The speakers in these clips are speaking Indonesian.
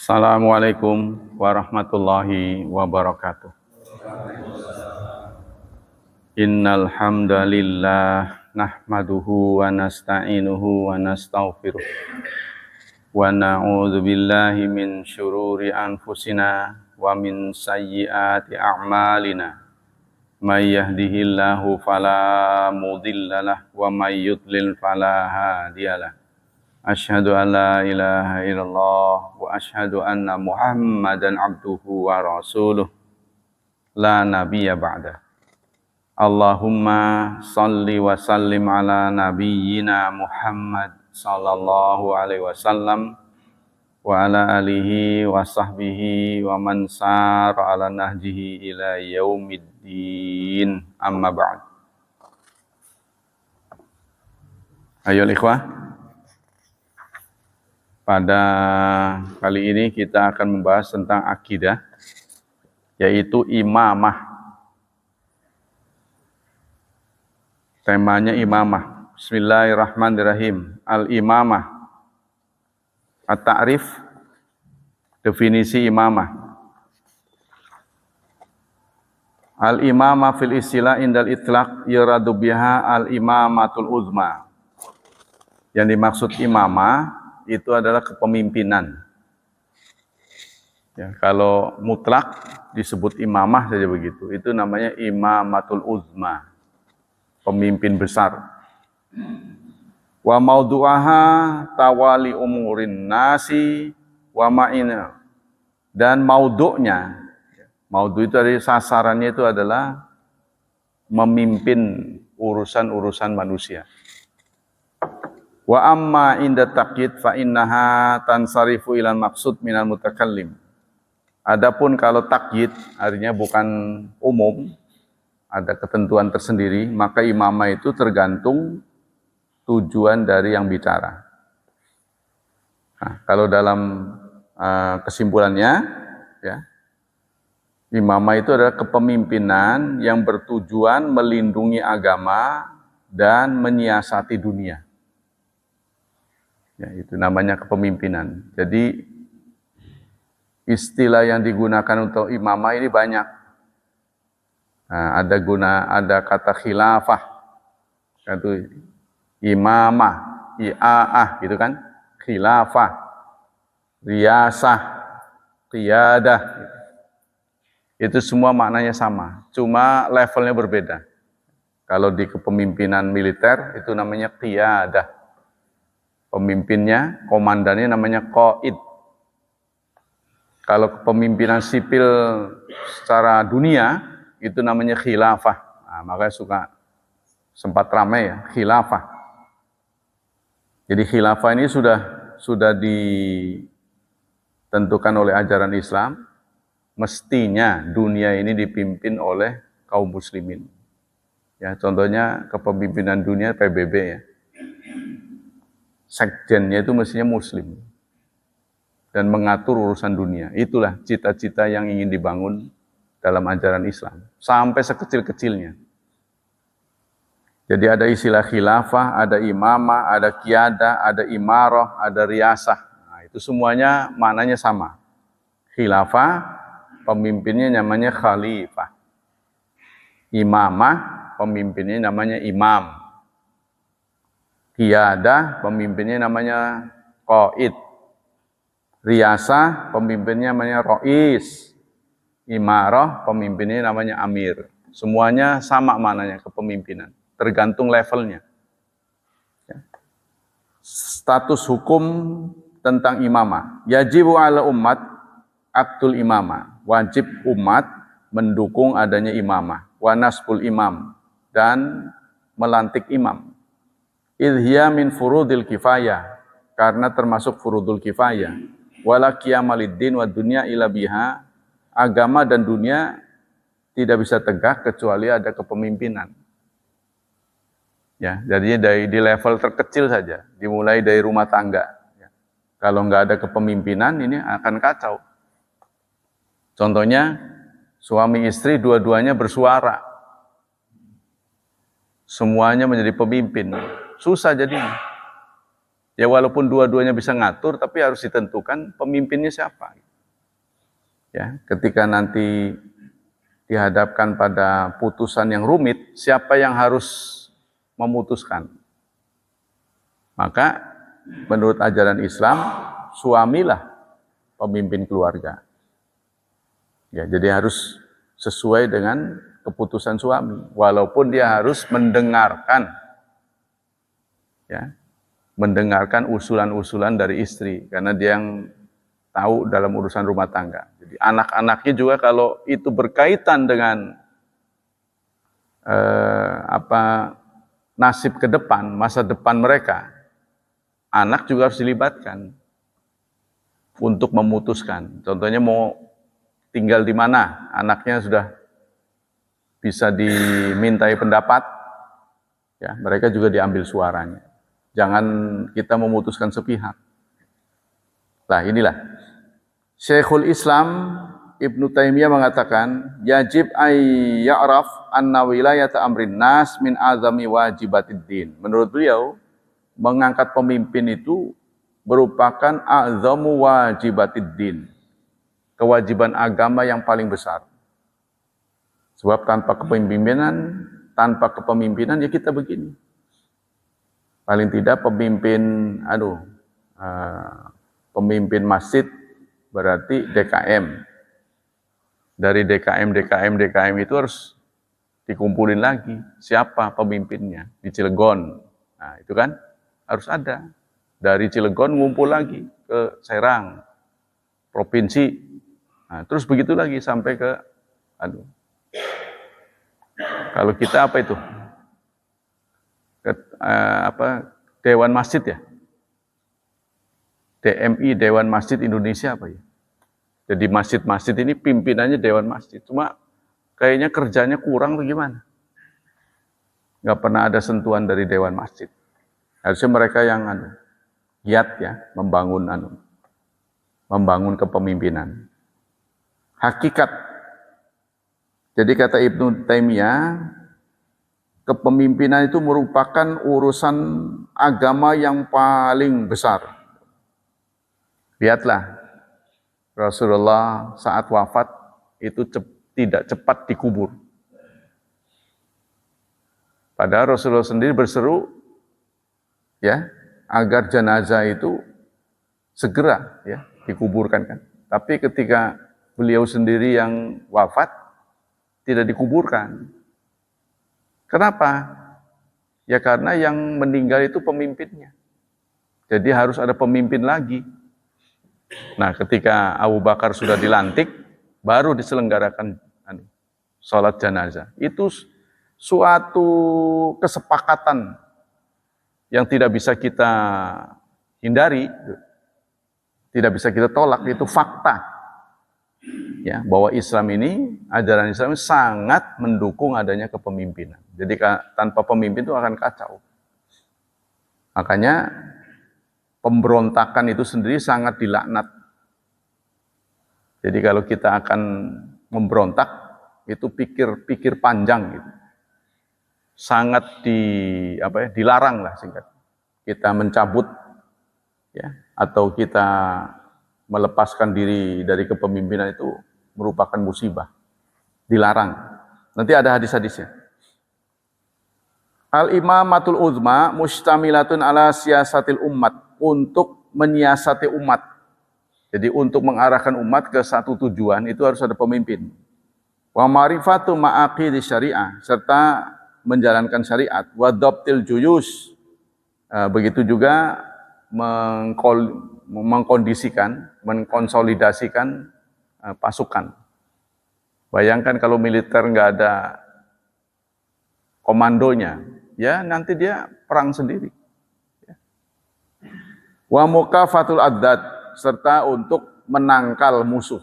Assalamualaikum warahmatullahi wabarakatuh. Innal hamdalillah nahmaduhu wa nasta'inuhu wa nastaghfiruh wa na'udzu billahi min syururi anfusina wa min sayyiati a'malina. May yahdihillahu fala mudhillalah wa may yudlil fala hadiyalah. Asyhadu an la ilaha illallah wa asyhadu anna Muhammadan abduhu wa rasuluh la nabiyya ba'da. Allahumma salli wa sallim ala nabiyyina Muhammad sallallahu alaihi wasallam wa ala alihi wa sahbihi wa man sara ala nahjihi ila yaumiddin, amma ba'd. Ayo ikhwah, pada kali ini kita akan membahas tentang akidah, yaitu imamah. Temanya imamah. Bismillahirrahmanirrahim. Al-imamah. At-ta'rif, definisi imamah. Al-imamah fil istilah indal itlaq yuradu biha al-imamatul uzma. Yang dimaksud imamah itu adalah kepemimpinan. Ya, kalau mutlak disebut imamah saja begitu. Itu namanya imamatul uzma, pemimpin besar. Wa maudu'aha tawali umurin nasi wa ma'ina. Dan maudu'nya, maudu' itu dari sasarannya itu adalah memimpin urusan-urusan manusia. Wa amma inda taqyid fa innaha tansarifu ilal maqsud minal mutakallim. Adapun kalau taqyid artinya bukan umum, ada ketentuan tersendiri, maka imamah itu tergantung tujuan dari yang bicara. Nah, kalau dalam kesimpulannya, ya, imamah itu adalah kepemimpinan yang bertujuan melindungi agama dan menyiasati dunia. Ya, itu namanya kepemimpinan. Jadi istilah yang digunakan untuk imamah ini banyak. Nah, ada kata khilafah, itu imamah, i'a'ah, gitu kan? Khilafah, riyasah, qiyadah. Itu semua maknanya sama, cuma levelnya berbeda. Kalau di kepemimpinan militer itu namanya qiyadah. Pemimpinnya, komandannya namanya qaid. Kalau kepemimpinan sipil secara dunia, itu namanya khilafah. Nah, makanya sempat ramai ya, khilafah. Jadi khilafah ini sudah ditentukan oleh ajaran Islam. Mestinya dunia ini dipimpin oleh kaum muslimin. Ya, contohnya kepemimpinan dunia PBB ya. Sekjennya itu mestinya muslim dan mengatur urusan dunia. Itulah cita-cita yang ingin dibangun dalam ajaran Islam sampai sekecil-kecilnya. Jadi ada istilah khilafah, ada imamah, ada qiyadah, ada imarah, ada riyasah. Nah, itu semuanya maknanya sama. Khilafah, pemimpinnya namanya khalifah. Imamah, pemimpinnya namanya imam. Qiyadah, pemimpinnya namanya qaid. Riyasah, pemimpinnya namanya rais. Imarah, pemimpinnya namanya amir. Semuanya sama maknanya, kepemimpinan. Tergantung levelnya. Ya. Status hukum tentang imamah. Yajibu ala umat aktul imamah. Wajib umat mendukung adanya imamah. Wa nasbul imam. Dan melantik imam. Idhiya min furudil kifayah, karena termasuk furudul kifayah. Wala qiyamaliddin wa dunya ila biha, agama dan dunia tidak bisa tegak kecuali ada kepemimpinan. Ya, jadinya di level terkecil saja, dimulai dari rumah tangga. Ya. Kalau nggak ada kepemimpinan ini akan kacau. Contohnya suami istri dua-duanya bersuara, semuanya menjadi pemimpin. Susah jadinya. Ya walaupun dua-duanya bisa ngatur, tapi harus ditentukan pemimpinnya siapa. Ya, ketika nanti dihadapkan pada putusan yang rumit, siapa yang harus memutuskan? Maka menurut ajaran Islam, suamilah pemimpin keluarga. Ya, jadi harus sesuai dengan keputusan suami, walaupun dia harus mendengarkan, ya, mendengarkan usulan-usulan dari istri, karena dia yang tahu dalam urusan rumah tangga. Jadi anak-anaknya juga kalau itu berkaitan dengan nasib ke depan, masa depan mereka, anak juga harus dilibatkan untuk memutuskan. Contohnya mau tinggal di mana, anaknya sudah bisa dimintai pendapat, ya mereka juga diambil suaranya. Jangan kita memutuskan sepihak. Nah inilah, Syekhul Islam Ibnu Taimiyah mengatakan, yajib ya'raf anna wilayata amrin nas min azami wajibatid din. Menurut beliau, mengangkat pemimpin itu merupakan azamu wajibatid din, kewajiban agama yang paling besar. Sebab tanpa kepemimpinan ya kita begini. Paling tidak pemimpin masjid berarti DKM. Dari DKM itu harus dikumpulin lagi. Siapa pemimpinnya di Cilegon? Nah, itu kan harus ada. Dari Cilegon ngumpul lagi ke Serang, provinsi. Nah, terus begitu lagi sampai ke kalau kita apa itu? Dewan Masjid ya, DMI, Dewan Masjid Indonesia apa ya. Jadi masjid-masjid ini pimpinannya Dewan Masjid, cuma kayaknya kerjanya kurang atau gimana, nggak pernah ada sentuhan dari Dewan Masjid. Harusnya mereka yang giat ya membangun kepemimpinan. Hakikat, jadi kata Ibnu Taimiyah, kepemimpinan itu merupakan urusan agama yang paling besar. Lihatlah, Rasulullah saat wafat itu tidak cepat dikubur. Padahal Rasulullah sendiri berseru, ya, agar jenazah itu segera ya dikuburkan kan. Tapi ketika beliau sendiri yang wafat, tidak dikuburkan. Kenapa? Ya karena yang meninggal itu pemimpinnya. Jadi harus ada pemimpin lagi. Nah, ketika Abu Bakar sudah dilantik, baru diselenggarakan sholat jenazah. Itu suatu kesepakatan yang tidak bisa kita hindari, tidak bisa kita tolak, itu fakta. Ya, bahwa Islam ini, ajaran Islam ini sangat mendukung adanya kepemimpinan. Jadi tanpa pemimpin itu akan kacau. Makanya pemberontakan itu sendiri sangat dilaknat. Jadi kalau kita akan memberontak, itu pikir panjang gitu. Sangat dilarang lah singkat. Kita mencabut ya, atau kita melepaskan diri dari kepemimpinan itu merupakan musibah. Dilarang. Nanti ada hadis-hadisnya. Al-imamatul uzma mustamilatun ala siyasatil umat, untuk menyiasati umat. Jadi untuk mengarahkan umat ke satu tujuan itu harus ada pemimpin. Wa ma'rifatu ma'aqidi syariah, serta menjalankan syariat. Wa dhabtil juyus, begitu juga mengkonsolidasikan pasukan. Bayangkan kalau militer nggak ada komandonya, ya nanti dia perang sendiri. Wa mukafatul addad, serta untuk menangkal musuh.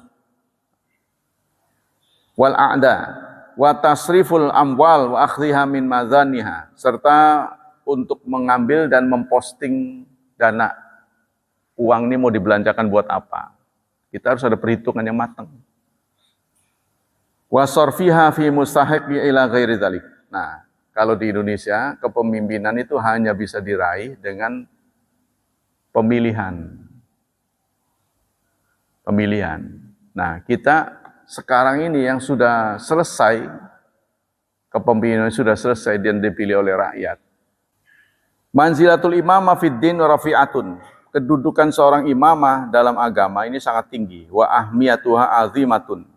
Wal a'da, wa tasriful amwal wa akhdhiha min mazaniha, serta untuk mengambil dan memposting dana. Uang ini mau dibelanjakan buat apa? Kita harus ada perhitungan yang matang. Wa sarfiha fi mustahiqi ila ghairi dzalik. Nah, kalau di Indonesia kepemimpinan itu hanya bisa diraih dengan pemilihan. Nah, kita sekarang ini yang sudah selesai, kepemimpinan sudah selesai dan dipilih oleh rakyat. Manzilatul imamah fid din rafi'atun. Kedudukan seorang imamah dalam agama ini sangat tinggi. Wa ahmiyatuha azimatun.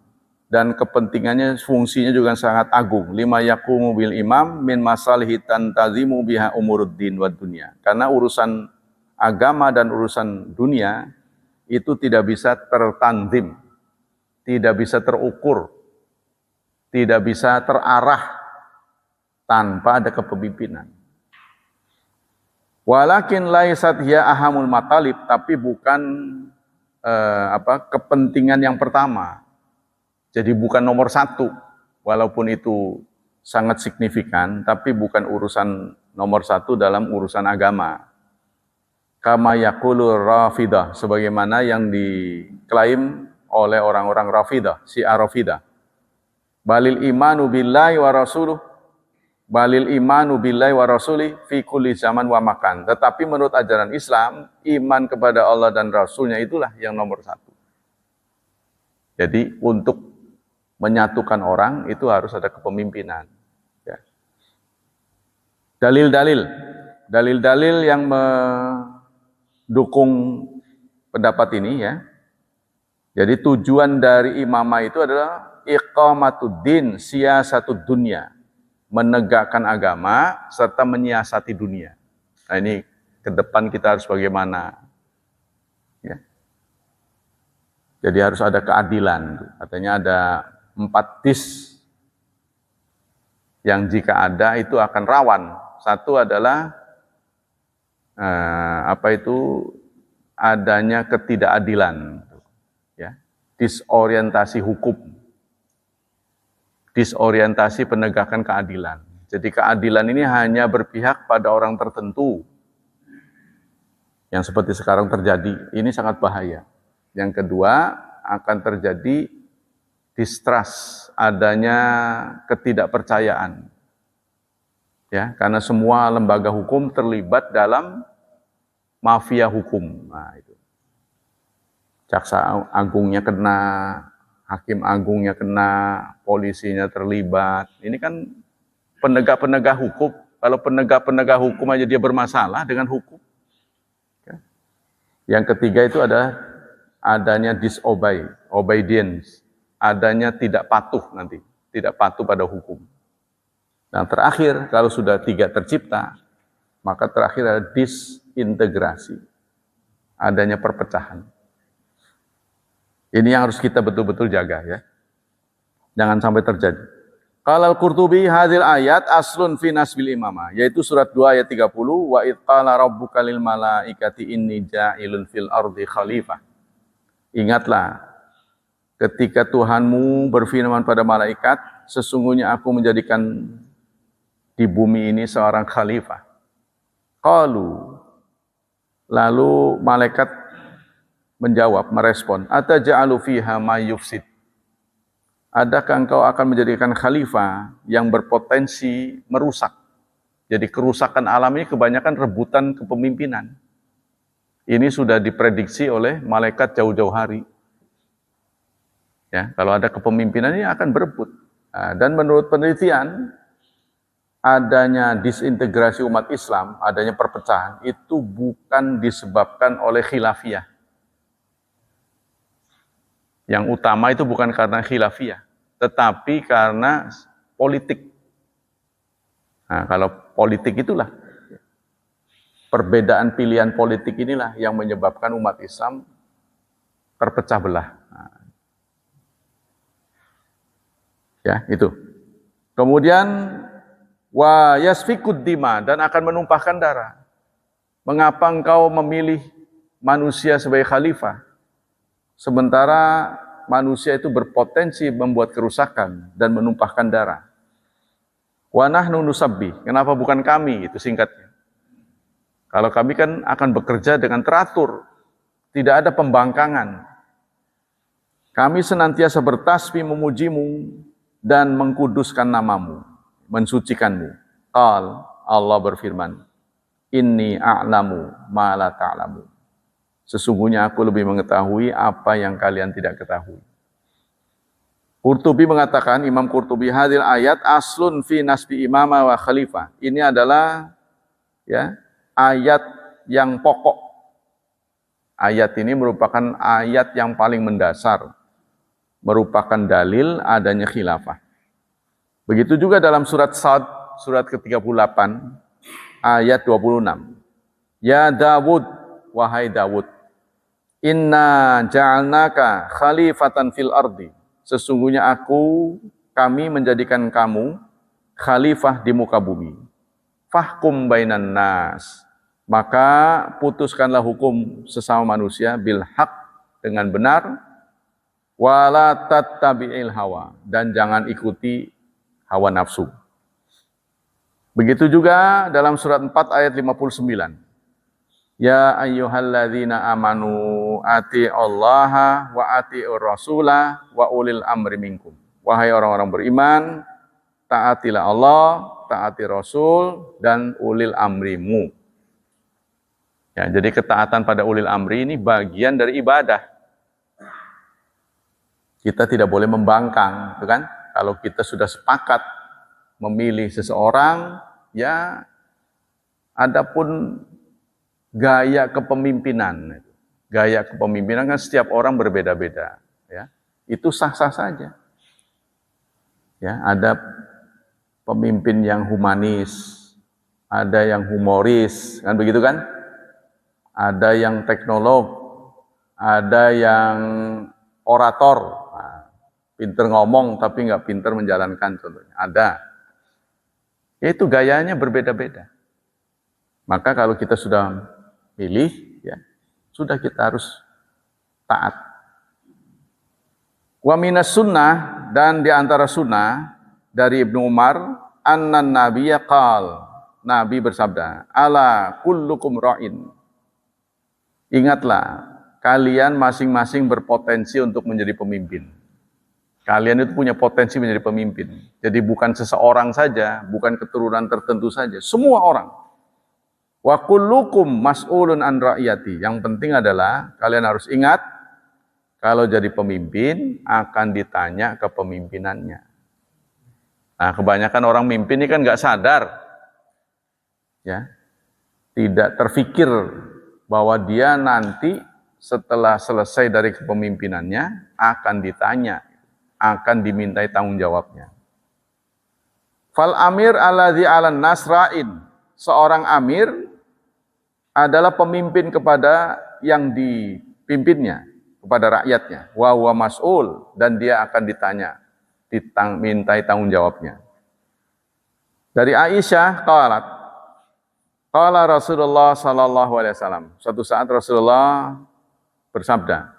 Dan kepentingannya, fungsinya juga sangat agung. Lima yaqumu bil imam min masalihi tantazimu biha umuruddin wa dunya. Karena urusan agama dan urusan dunia itu tidak bisa tertanzim, tidak bisa terukur, tidak bisa terarah tanpa ada kepemimpinan. Walakin laisat hiya ahamul matalib, tapi bukan kepentingan yang pertama. Jadi bukan nomor satu, walaupun itu sangat signifikan, tapi bukan urusan nomor satu dalam urusan agama. Kama yaqulu Rafidah, sebagaimana yang diklaim oleh orang-orang Rafidah, Syiah Rafidah. Balil imanu billahi wa rasuluh, balil imanu billahi wa rasulih fi kulli zaman wa makan. Tetapi menurut ajaran Islam, iman kepada Allah dan Rasulnya itulah yang nomor satu. Jadi untuk menyatukan orang itu harus ada kepemimpinan. Ya. Dalil-dalil yang mendukung pendapat ini ya. Jadi tujuan dari imamah itu adalah iqamatuddin siyasatud dunya, menegakkan agama serta menyiasati dunia. Nah ini ke depan kita harus bagaimana? Ya. Jadi harus ada keadilan. Katanya ada 4 dis yang jika ada itu akan rawan. Satu adalah adanya ketidakadilan, ya, disorientasi hukum, disorientasi penegakan keadilan. Jadi keadilan ini hanya berpihak pada orang tertentu, yang seperti sekarang terjadi. Ini sangat bahaya. Yang kedua akan terjadi distrust, adanya ketidakpercayaan. Ya, karena semua lembaga hukum terlibat dalam mafia hukum. Nah, itu. Jaksa agungnya kena, hakim agungnya kena, polisinya terlibat. Ini kan penegak-penegak hukum. Kalau penegak-penegak hukum aja dia bermasalah dengan hukum. Ya. Yang ketiga itu ada adanya obedience, adanya tidak patuh nanti, tidak patuh pada hukum. Dan terakhir, kalau sudah 3 tercipta, maka terakhir ada disintegrasi, adanya perpecahan. Ini yang harus kita betul-betul jaga ya. Jangan sampai terjadi. Qala al-Qurtubi hadhil ayat aslun fi nasbil imamah, yaitu surat 2 ayat 30, wa id qala rabbuka lil malaikati inni ja'ilun fil ardi khalifah. Ingatlah ketika Tuhanmu berfirman pada malaikat, sesungguhnya aku menjadikan di bumi ini seorang khalifah. Qalu, lalu malaikat menjawab, merespon, ataja'alu fiha ma yufsid. Adakah engkau akan menjadikan khalifah yang berpotensi merusak? Jadi kerusakan alam ini kebanyakan rebutan kepemimpinan. Ini sudah diprediksi oleh malaikat jauh-jauh hari. Ya, kalau ada kepemimpinan ini akan berebut. Nah, dan menurut penelitian, adanya disintegrasi umat Islam, adanya perpecahan, itu bukan disebabkan oleh khilafiyah. Yang utama itu bukan karena khilafiyah, tetapi karena politik. Nah, kalau politik itulah, perbedaan pilihan politik inilah yang menyebabkan umat Islam terpecah belah. Nah, ya, itu. Kemudian wa yasfikud dima, dan akan menumpahkan darah. Mengapa engkau memilih manusia sebagai khalifah? Sementara manusia itu berpotensi membuat kerusakan dan menumpahkan darah. Wa nahnu nusabbih, kenapa bukan kami? Itu singkatnya. Kalau kami kan akan bekerja dengan teratur, tidak ada pembangkangan. Kami senantiasa bertasbih memujimu dan mengkuduskan namamu, mensucikanmu. Allah berfirman, inni a'lamu ma la ta'lamu. Sesungguhnya aku lebih mengetahui apa yang kalian tidak ketahui. Qurtubi mengatakan, Imam Qurtubi, hadil ayat aslun fi nasbi imama wa khalifah. Ini adalah ya ayat yang pokok. Ayat ini merupakan ayat yang paling mendasar, merupakan dalil adanya khilafah. Begitu juga dalam surat Sad, surat ke-38, ayat 26. Ya Dawud, wahai Dawud, inna ja'alnaka khalifatan fil ardi. Sesungguhnya kami menjadikan kamu khalifah di muka bumi. Fahkum bainan nas. Maka putuskanlah hukum sesama manusia bil haq, dengan benar, wala tattabi'il hawa, dan jangan ikuti hawa nafsu. Begitu juga dalam surat 4 ayat 59. Ya ayyuhalladzina amanu ati'allaha wa ati'ur rasulah wa ulil amri minkum. Wahai orang-orang beriman, taatilah Allah, taati Rasul, dan ulil amrimu. Ya, jadi ketaatan pada ulil amri ini bagian dari ibadah. Kita tidak boleh membangkang, kan? Kalau kita sudah sepakat memilih seseorang, ya adapun gaya kepemimpinan kan setiap orang berbeda-beda, ya. Itu sah-sah saja. Ya, ada pemimpin yang humanis, ada yang humoris, kan begitu kan? Ada yang teknolog, ada yang orator, pinter ngomong tapi nggak pinter menjalankan, contohnya. Ada. Ya, itu gayanya berbeda-beda. Maka kalau kita sudah pilih, ya sudah, kita harus taat. Wa minas sunnah, dan di antara sunnah dari Ibnu Umar, annan nabiyya qal, Nabi bersabda, ala kullukum ra'in. Ingatlah, kalian masing-masing berpotensi untuk menjadi pemimpin. Kalian itu punya potensi menjadi pemimpin. Jadi bukan seseorang saja, bukan keturunan tertentu saja, semua orang. Wa kullukum mas'ulun an ra'iyati. Yang penting adalah kalian harus ingat, kalau jadi pemimpin akan ditanya kepemimpinannya. Nah, kebanyakan orang mimpin ini kan nggak sadar, ya, tidak terfikir bahwa dia nanti setelah selesai dari kepemimpinannya akan ditanya, akan dimintai tanggung jawabnya. Fal amir alladzi 'alan nasra'in. Seorang amir adalah pemimpin kepada yang dipimpinnya, kepada rakyatnya. Wa huwa mas'ul, dan dia akan ditanya, mintai tanggung jawabnya. Dari Aisyah qalat, qala Rasulullah sallallahu alaihi wasallam. Suatu saat Rasulullah bersabda,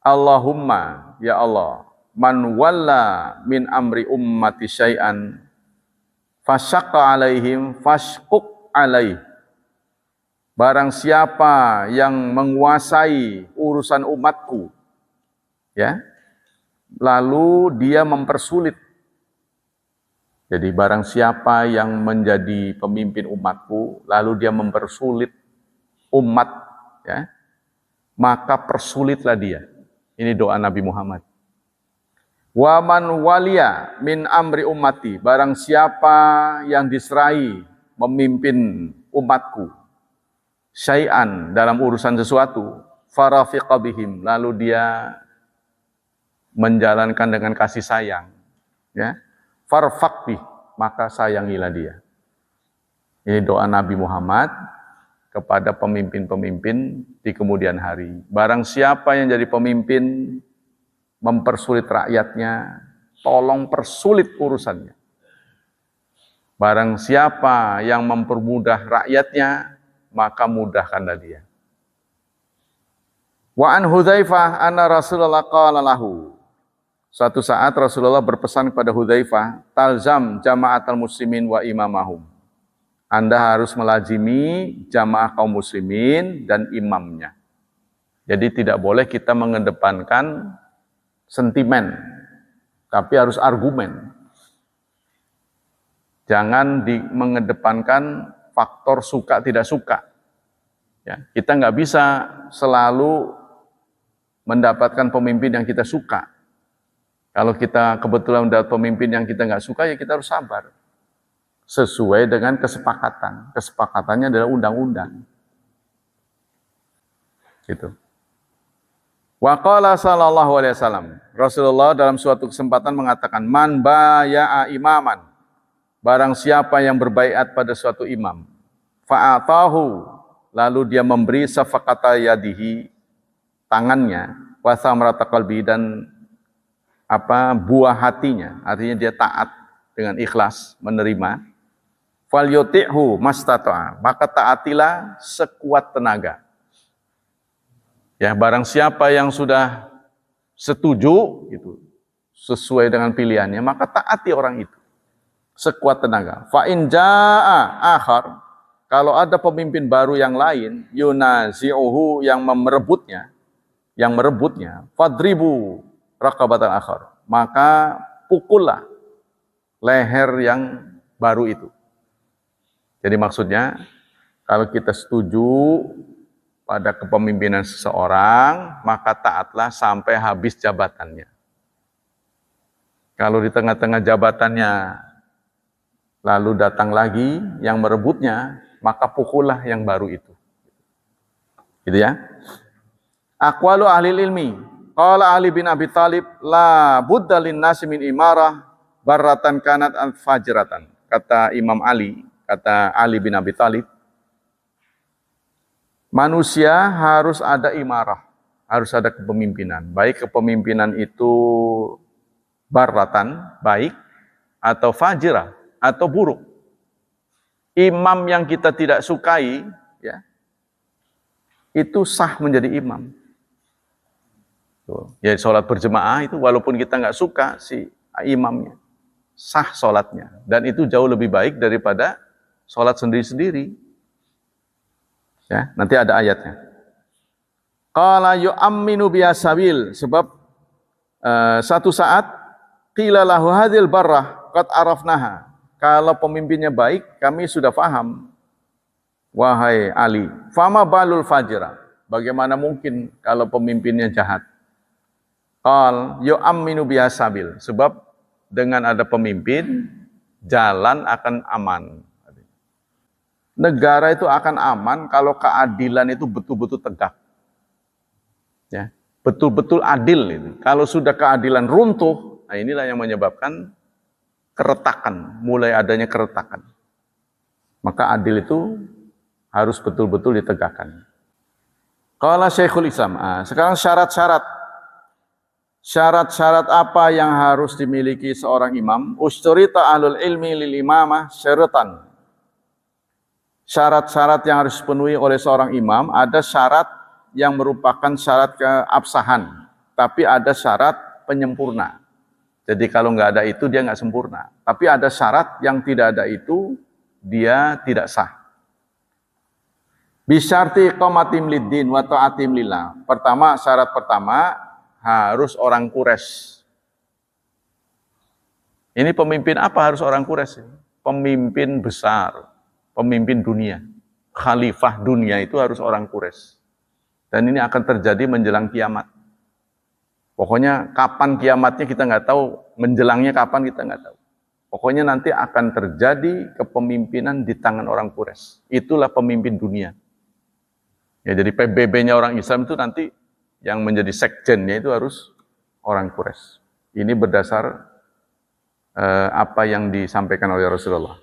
Allahumma, ya Allah, man walla min amri ummati syai'an fasyaqqa alaihim fashquq alaih. Barang siapa yang menguasai urusan umatku, ya, lalu dia mempersulit. Jadi barang siapa yang menjadi pemimpin umatku, lalu dia mempersulit umat, ya, maka persulitlah dia. Ini doa Nabi Muhammad. Wa man waliya min amri ummati, barang siapa yang diserai memimpin umatku, syai'an, dalam urusan sesuatu, farafiqa bihim, lalu dia menjalankan dengan kasih sayang, ya, farfaq bih, maka sayangilah dia. Ini doa Nabi Muhammad kepada pemimpin-pemimpin di kemudian hari. Barang siapa yang jadi pemimpin mempersulit rakyatnya, tolong persulit urusannya. Barang siapa yang mempermudah rakyatnya, maka mudahkanlah dia. Wa an Hudzaifah anna Rasulullah qala lahu. Suatu saat Rasulullah berpesan kepada Hudzaifah, talzam jama'atal muslimin wa imamahum. Anda harus melazimi jamaah kaum muslimin dan imamnya. Jadi tidak boleh kita mengedepankan sentimen, tapi harus argumen. Jangan mengedepankan faktor suka tidak suka. Ya, kita nggak bisa selalu mendapatkan pemimpin yang kita suka. Kalau kita kebetulan mendapat pemimpin yang kita nggak suka, ya kita harus sabar. Sesuai dengan kesepakatan. Kesepakatannya adalah undang-undang. Gitu. Wa qala sallallahu alaihi wasallam. Rasulullah dalam suatu kesempatan mengatakan, "Man baya'a imaman." Barang siapa yang berbaiat pada suatu imam, fa'atahu, lalu dia memberi safaqata yadihi, tangannya, wa samrata qalbi, dan buah hatinya, artinya dia taat dengan ikhlas menerima, falyuti'hu mastata'a, maka taatilah sekuat tenaga. Ya, barang siapa yang sudah setuju itu sesuai dengan pilihannya, maka taati orang itu sekuat tenaga. Fa in jaa akhar, kalau ada pemimpin baru yang lain, yunazi'uhu, yang merebutnya, fadribu raqabatan akhar, maka pukullah leher yang baru itu. Jadi maksudnya, kalau kita setuju pada kepemimpinan seseorang, maka taatlah sampai habis jabatannya. Kalau di tengah-tengah jabatannya lalu datang lagi yang merebutnya, maka pukullah yang baru itu. Gitu ya. Aqwalu ahli ilmi. Qala Ali bin Abi Thalib, la budda linnasi min imarah barratan kanat fajratan. Kata Imam Ali, kata Ali bin Abi Thalib, manusia harus ada imarah, harus ada kepemimpinan. Baik kepemimpinan itu barratan, baik, atau fajrah, atau buruk. Imam yang kita tidak sukai, ya, itu sah menjadi imam. Ya, sholat berjemaah itu walaupun kita nggak suka si imamnya, sah sholatnya, dan itu jauh lebih baik daripada sholat sendiri-sendiri. Ya, nanti ada ayatnya. Qala yu'amminu bihasabil, sebab satu saat qila lahu hadhil barrah qad arafnaha, kalau pemimpinnya baik kami sudah paham. Wahai Ali, fama balul fajra, bagaimana mungkin kalau pemimpinnya jahat? Qal yu'amminu bihasabil, sebab dengan ada pemimpin jalan akan aman. Negara itu akan aman kalau keadilan itu betul-betul tegak. Ya, betul-betul adil itu. Kalau sudah keadilan runtuh, nah inilah yang menyebabkan keretakan, mulai adanya keretakan. Maka adil itu harus betul-betul ditegakkan. Qala Syekhul Islam. Sekarang syarat-syarat apa yang harus dimiliki seorang imam? Usturita ahlul ilmi lil imamah syaratan. Syarat-syarat yang harus dipenuhi oleh seorang imam, ada syarat yang merupakan syarat keabsahan, tapi ada syarat penyempurna. Jadi kalau nggak ada itu dia nggak sempurna. Tapi ada syarat yang tidak ada itu dia tidak sah. Bisyarti iqamatim liddin wa ta'atim lillah. Pertama, syarat pertama harus orang Quraisy. Ini pemimpin apa harus orang Quraisy? Pemimpin besar, pemimpin dunia, khalifah dunia itu harus orang Quraisy. Dan ini akan terjadi menjelang kiamat. Pokoknya kapan kiamatnya kita nggak tahu, menjelangnya kapan kita nggak tahu. Pokoknya nanti akan terjadi kepemimpinan di tangan orang Quraisy. Itulah pemimpin dunia. Ya, jadi PBB-nya orang Islam itu nanti yang menjadi sekjennya itu harus orang Quraisy. Ini berdasar apa yang disampaikan oleh Rasulullah.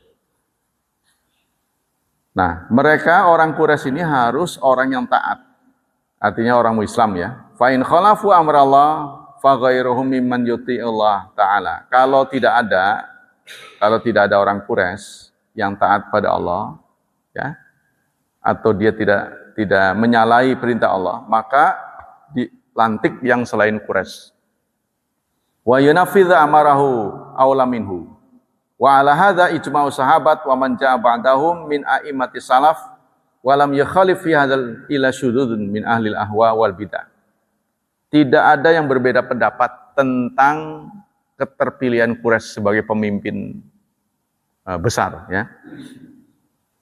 Nah, mereka orang Quraisy ini harus orang yang taat. Artinya orang Islam ya. Fa in khalafu amrallah fa ghairuhum mimman yuti'illah ta'ala. Kalau tidak ada orang Quraisy yang taat pada Allah, ya, atau dia tidak menyalahi perintah Allah, maka dilantik yang selain Quraisy. Wa yunafidza amarahu aula minhu. Wa ala hadza ijma'u sahabat wa man ja'a ba'dahum min a'immati salaf wa lam yakhalif fi hadzal ila syududun min ahli al-ahwa wal bidah. Tidak ada yang berbeda pendapat tentang keterpilihan Quraisy sebagai pemimpin besar, ya.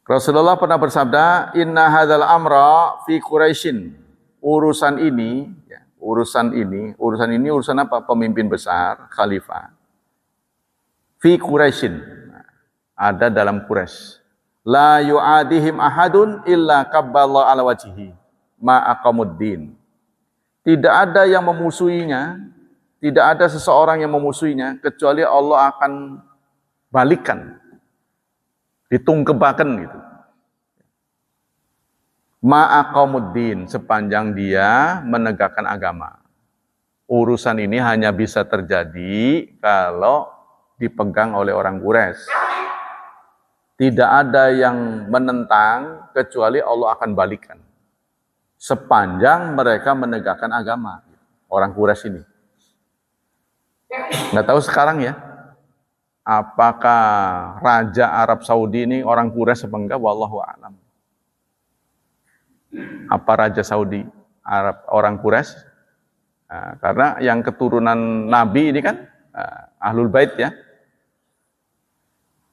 Rasulullah pernah bersabda, "Inna hadzal amra fi Quraisyin." Urusan ini, urusan apa? Pemimpin besar, khalifah. Fi Quraisyin. Ada dalam Quraisy. La yu'adihim ahadun illa kabballahu ala wajhihi ma aqamuddin. Tidak ada yang memusuhinya, tidak ada seseorang yang memusuhinya kecuali Allah akan balikan, ditungkebaken gitu. Ma'aqamuddin, sepanjang dia menegakkan agama. Urusan ini hanya bisa terjadi kalau dipegang oleh orang Quraisy. Tidak ada yang menentang kecuali Allah akan balikan. Sepanjang mereka menegakkan agama. Orang Quraisy ini. Nggak tahu sekarang ya. Apakah Raja Arab Saudi ini orang Quraisy apa enggak? Wallahu a'lam. Apa Raja Saudi Arab orang Quraisy? Nah, karena yang keturunan Nabi ini kan Ahlul Bait ya.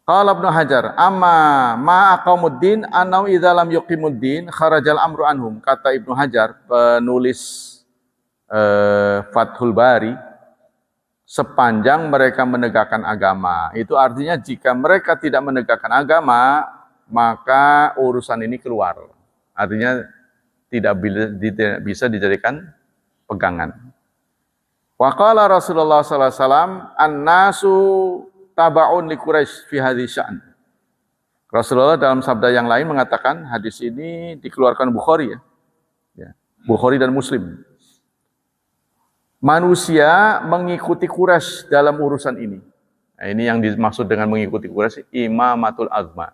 Qala Ibnu Hajar, amma ma aqamuddin annau idza lam yuqimuddin kharajal amru anhum. Kata Ibnu Hajar, penulis Fathul Bari, sepanjang mereka menegakkan agama. Itu artinya jika mereka tidak menegakkan agama, maka urusan ini keluar. Artinya tidak bisa dijadikan pegangan. Wa qala Rasulullah sallallahu alaihi wasallam, "An-nasu tabaun li Quraisy fi hadhihi sya'n." Rasulullah dalam sabda yang lain mengatakan, hadis ini dikeluarkan Bukhari ya. Bukhari dan Muslim. Manusia mengikuti Quraisy dalam urusan ini. Nah, ini yang dimaksud dengan mengikuti Quraisy, imamatul azma.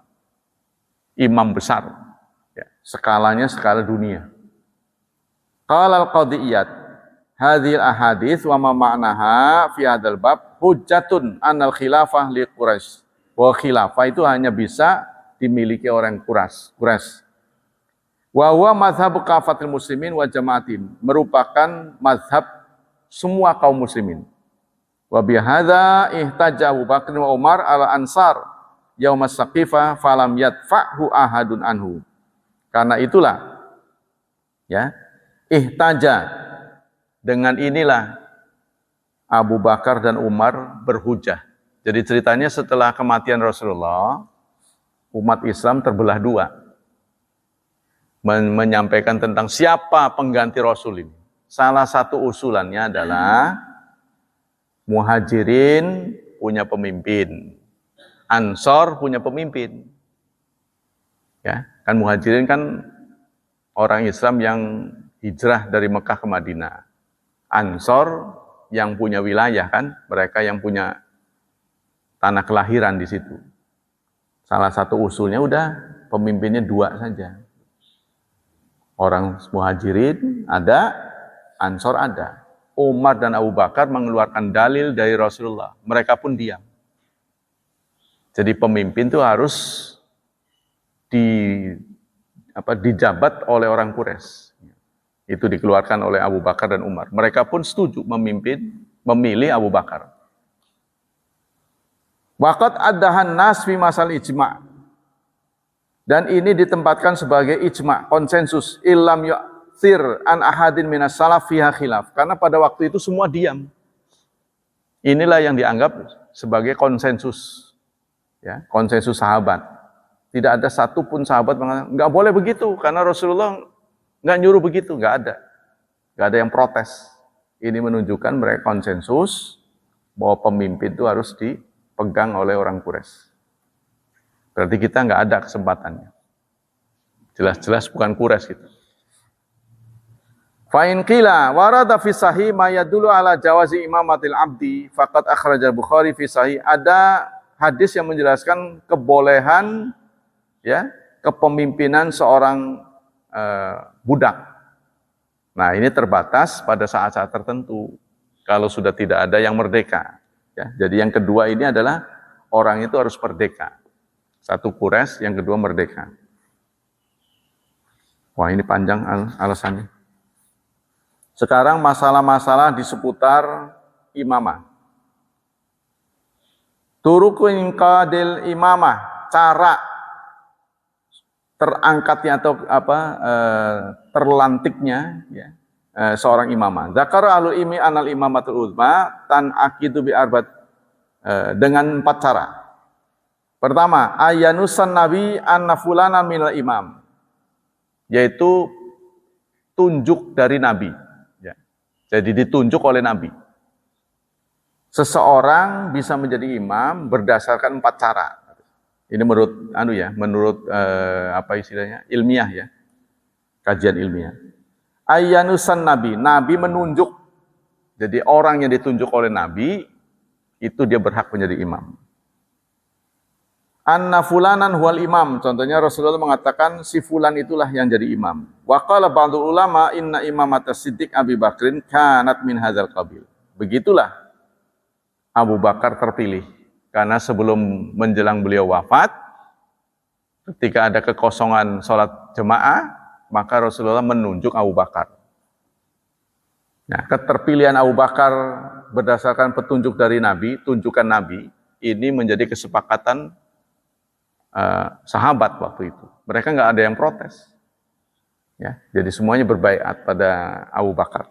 Imam besar. Ya, skalanya skala dunia. Qala al-qadiyat, hadhil ahadits wa ma ma'naha fi hadzal bab hujjatun anal khilafah li Quraisy. Wa khilafah itu hanya bisa dimiliki orang Quraisy. Wa huwa mazhab kafatil muslimin wa jamaatin, merupakan mazhab semua kaum muslimin. Wa bihadza ihtaja Abu Bakar wa Umar ala Ansar yaum as-Saqifah falam yadfa'hu ahadun anhu. Karena itulah ya, ihtaja, dengan inilah Abu Bakar dan Umar berhujah. Jadi ceritanya setelah kematian Rasulullah, umat Islam terbelah dua. Menyampaikan tentang siapa pengganti Rasul ini. Salah satu usulannya adalah Muhajirin punya pemimpin, Ansor punya pemimpin. Ya, kan Muhajirin kan orang Islam yang hijrah dari Mekah ke Madinah. Ansor yang punya wilayah kan, mereka yang punya tanah kelahiran di situ. Salah satu usulnya udah pemimpinnya dua saja. Orang Muhajirin ada, Ansor ada. Umar dan Abu Bakar mengeluarkan dalil dari Rasulullah. Mereka pun diam. Jadi pemimpin itu harus dijabat oleh orang Quraisy. Itu dikeluarkan oleh Abu Bakar dan Umar. Mereka pun setuju memilih Abu Bakar. Waqad addahan nas fi masal ijma'. Dan ini ditempatkan sebagai ijma', konsensus. Illam yu'thir an ahadin minas salaf fiha khilaf. Karena pada waktu itu semua diam. Inilah yang dianggap sebagai konsensus. Ya, konsensus sahabat. Tidak ada satupun sahabat mengatakan, nggak boleh begitu, karena Rasulullah nggak nyuruh begitu, nggak ada. Nggak ada yang protes. Ini menunjukkan mereka konsensus bahwa pemimpin itu harus dipegang oleh orang Quraisy. Berarti kita nggak ada kesempatannya. Jelas-jelas bukan Quraisy gitu. Fa'in qila warada fi sahih ma yadullu ala jawazi imamatil abdi faqad akhrajal Bukhari fi sahih. Ada hadis yang menjelaskan kebolehan ya kepemimpinan seorang budak. Nah, ini terbatas pada saat-saat tertentu kalau sudah tidak ada yang merdeka ya. Jadi yang kedua ini adalah orang itu harus merdeka. Satu Quraisy, yang kedua merdeka. Wah, ini panjang alasannya. Sekarang masalah-masalah di seputar imamah. Turukun qadil imamah, cara terangkatnya atau terlantiknya ya, seorang imam. Zakara ahlu imi anal imamatul uzma tan akidu bi arbat dengan 4 cara. Pertama, ayanusan nabi anna fulana minal imam, yaitu tunjuk dari nabi. Ya. Jadi ditunjuk oleh nabi. Seseorang bisa menjadi imam berdasarkan 4 cara. Ini menurut apa istilahnya? Ilmiah ya. Kajian ilmiah. Ayanusan nabi, nabi menunjuk. Jadi orang yang ditunjuk oleh nabi itu dia berhak menjadi imam. Anna fulanan huwal imam. Contohnya Rasulullah mengatakan si fulan itulah yang jadi imam. Wa qala ba'dul ulama inna imamat as-siddiq Abi Bakrin kanat min hadzal qabil. Begitulah Abu Bakar terpilih. Karena sebelum menjelang beliau wafat, ketika ada kekosongan sholat jemaah, maka Rasulullah menunjuk Abu Bakar. Nah, keterpilihan Abu Bakar berdasarkan petunjuk dari Nabi, tunjukan Nabi, ini menjadi kesepakatan sahabat waktu itu. Mereka nggak ada yang protes. Ya, jadi semuanya berbaiat pada Abu Bakar.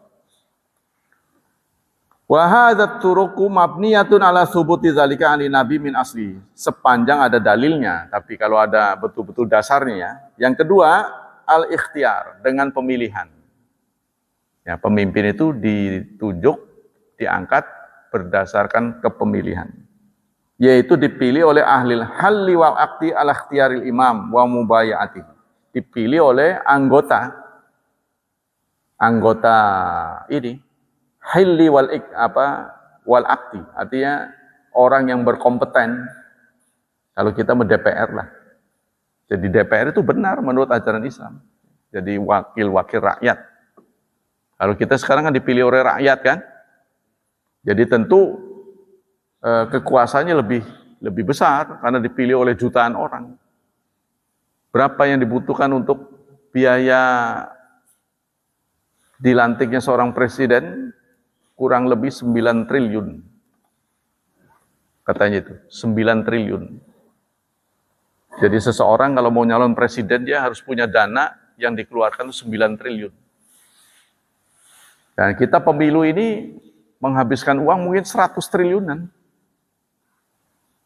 Wa hadzat turuqu mabniyatun ala thubuti dzalika ani nabi min asli. Sepanjang ada dalilnya, tapi kalau ada betul-betul dasarnya ya. Yang kedua, al-ikhtiyar, dengan pemilihan. Ya, pemimpin itu ditunjuk, diangkat berdasarkan kepemilihan. Yaitu dipilih oleh ahli halli wal aqdi ala ikhtiyaril imam wa mubaya'ati. Dipilih oleh anggota ini halli wal aqdi, artinya orang yang berkompeten. Kalau kita DPR lah. Jadi DPR itu benar menurut ajaran Islam. Jadi wakil-wakil rakyat. Kalau kita sekarang kan dipilih oleh rakyat kan. Jadi tentu kekuasaannya lebih besar karena dipilih oleh jutaan orang. Berapa yang dibutuhkan untuk biaya dilantiknya seorang presiden? Kurang lebih 9 triliun. Katanya itu, 9 triliun. Jadi seseorang kalau mau nyalon presiden dia harus punya dana yang dikeluarkan 9 triliun. Dan kita pemilu ini menghabiskan uang mungkin 100 triliunan.